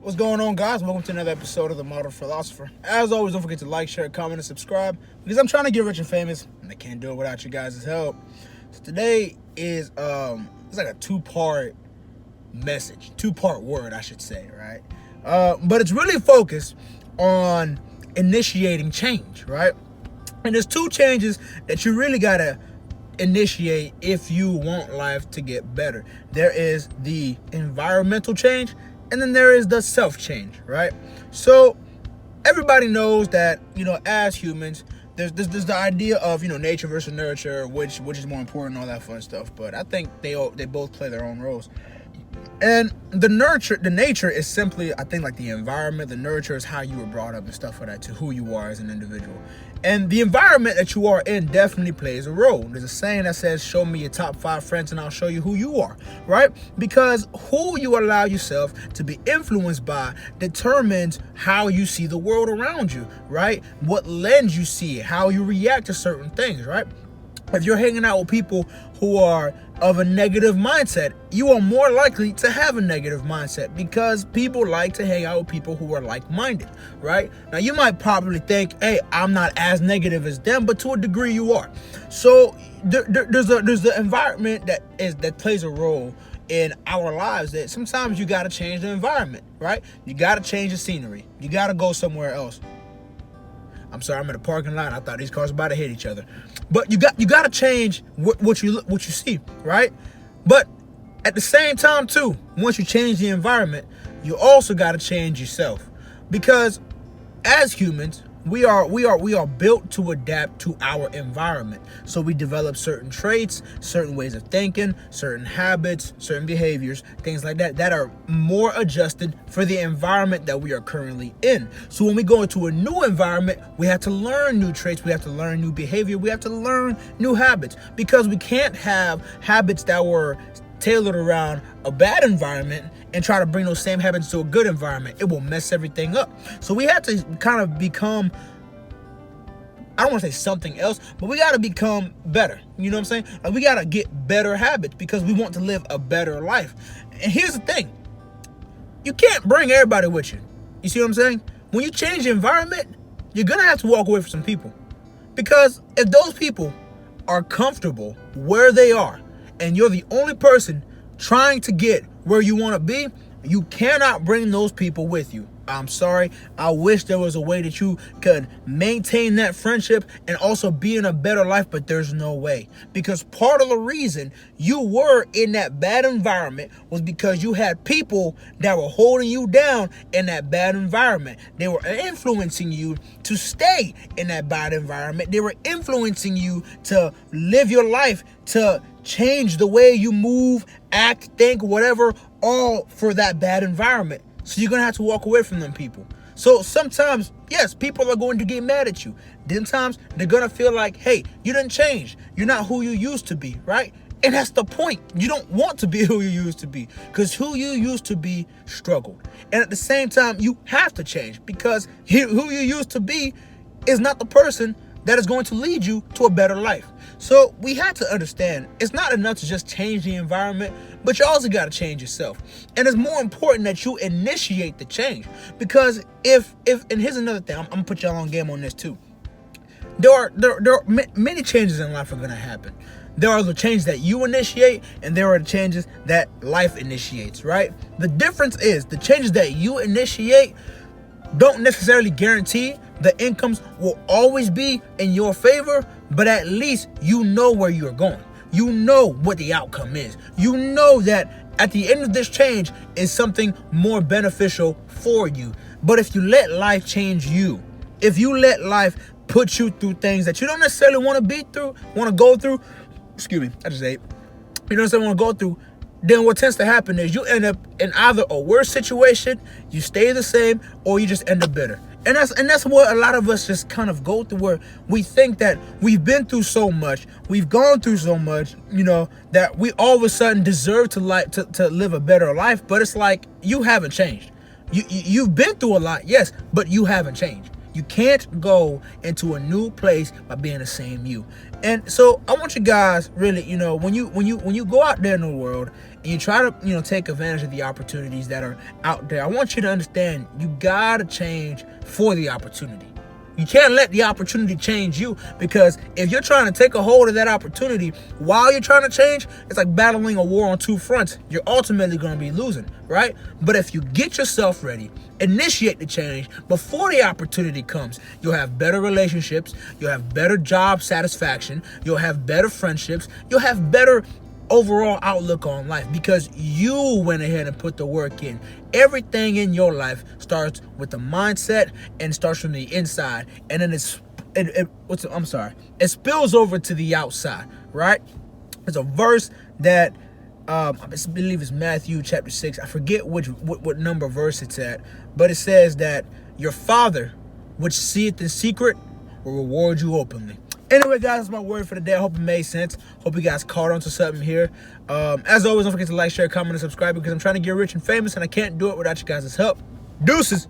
What's going on, guys? Welcome to another episode of The Modern Philosopher. As always, don't forget to like, share, comment, and subscribe because I'm trying to get rich and famous, and I can't do it without you guys' help. So today is it's like a two-part message, two-part word, I should say, right? But it's really focused on initiating change, right? And there's two changes that you really gotta initiate if you want life to get better. There is the environmental change, and then there is the self-change, right? So everybody knows that, as humans, there's the idea of, nature versus nurture, which is more important, all that fun stuff. But I think they both play their own roles. And the nature is simply, I think, like the environment. The nurture is how you were brought up and stuff like that, to who you are as an individual. And the environment that you are in definitely plays a role. There's a saying that says, show me your top 5 friends and I'll show you who you are, right? Because who you allow yourself to be influenced by determines how you see the world around you, right? What lens you see it, how you react to certain things, right? If you're hanging out with people who are of a negative mindset, you are more likely to have a negative mindset because people like to hang out with people who are like-minded, right? Now, you might probably think, hey, I'm not as negative as them, but to a degree you are. So there's the environment that plays a role in our lives that sometimes you got to change the environment, right? You got to change the scenery. You got to go somewhere else. I'm sorry, I'm in a parking lot. I thought these cars were about to hit each other. But you got to change what you see, right? But at the same time, too, once you change the environment, you also got to change yourself. Because as humans, we are built to adapt to our environment. So we develop certain traits, certain ways of thinking, certain habits, certain behaviors, things like that are more adjusted for the environment that we are currently in. So when we go into a new environment, we have to learn new traits, we have to learn new behavior, we have to learn new habits, because we can't have habits that were tailored around a bad environment and try to bring those same habits to a good environment. It will mess everything up. So we have to kind of become, I don't want to say something else, but we got to become better. You know what I'm saying? Like, we got to get better habits because we want to live a better life. And here's the thing. You can't bring everybody with you. You see what I'm saying? When you change the environment, you're going to have to walk away from some people. Because if those people are comfortable where they are, and you're the only person trying to get where you want to be, you cannot bring those people with you. I'm sorry. I wish there was a way that you could maintain that friendship and also be in a better life, but there's no way. Because part of the reason you were in that bad environment was because you had people that were holding you down in that bad environment. They were influencing you to stay in that bad environment. They were influencing you to live your life, to change the way you move, act, think, whatever, all for that bad environment. So you're going to have to walk away from them people. So sometimes, yes, people are going to get mad at you. Then times they're going to feel like, hey, you didn't change. You're not who you used to be, right? And that's the point. You don't want to be who you used to be, because who you used to be struggled. And at the same time, you have to change, because who you used to be is not the person that is going to lead you to a better life. So we have to understand it's not enough to just change the environment, but you also got to change yourself. And it's more important that you initiate the change, because if and here's another thing, I'm gonna put y'all on game on this too. There are many changes in life are gonna happen. There are the changes that you initiate, and there are the changes that life initiates, right? The difference is the changes that you initiate don't necessarily guarantee the incomes will always be in your favor, but at least you know where you're going. You know what the outcome is. You know that at the end of this change is something more beneficial for you. But if you let life change you, if you let life put you through things that you don't necessarily want to go through, excuse me, I just ate. You don't necessarily want to go through, then what tends to happen is you end up in either a worse situation, you stay the same, or you just end up bitter. And that's what a lot of us just kind of go through, where we think that we've been through so much, we've gone through so much, that we all of a sudden deserve to live a better life. But it's like, you haven't changed. You've been through a lot, yes, but you haven't changed. You can't go into a new place by being the same you. And so I want you guys really, when you go out there in the world and you try to, take advantage of the opportunities that are out there, I want you to understand you gotta change for the opportunity. You can't let the opportunity change you, because if you're trying to take a hold of that opportunity while you're trying to change, it's like battling a war on two fronts. You're ultimately going to be losing, right? But if you get yourself ready, initiate the change before the opportunity comes, you'll have better relationships, you'll have better job satisfaction, you'll have better friendships, you'll have better overall outlook on life, because you went ahead and put the work in. Everything in your life starts with the mindset and starts from the inside, and then it spills over to the outside, right? There's a verse that I believe it's Matthew chapter 6. I forget what number verse it's at, but it says that your Father, which seeth in secret, will reward you openly. Anyway, guys, that's my word for the day. I hope it made sense. Hope you guys caught on to something here. As always, don't forget to like, share, comment, and subscribe, because I'm trying to get rich and famous, and I can't do it without you guys' help. Deuces.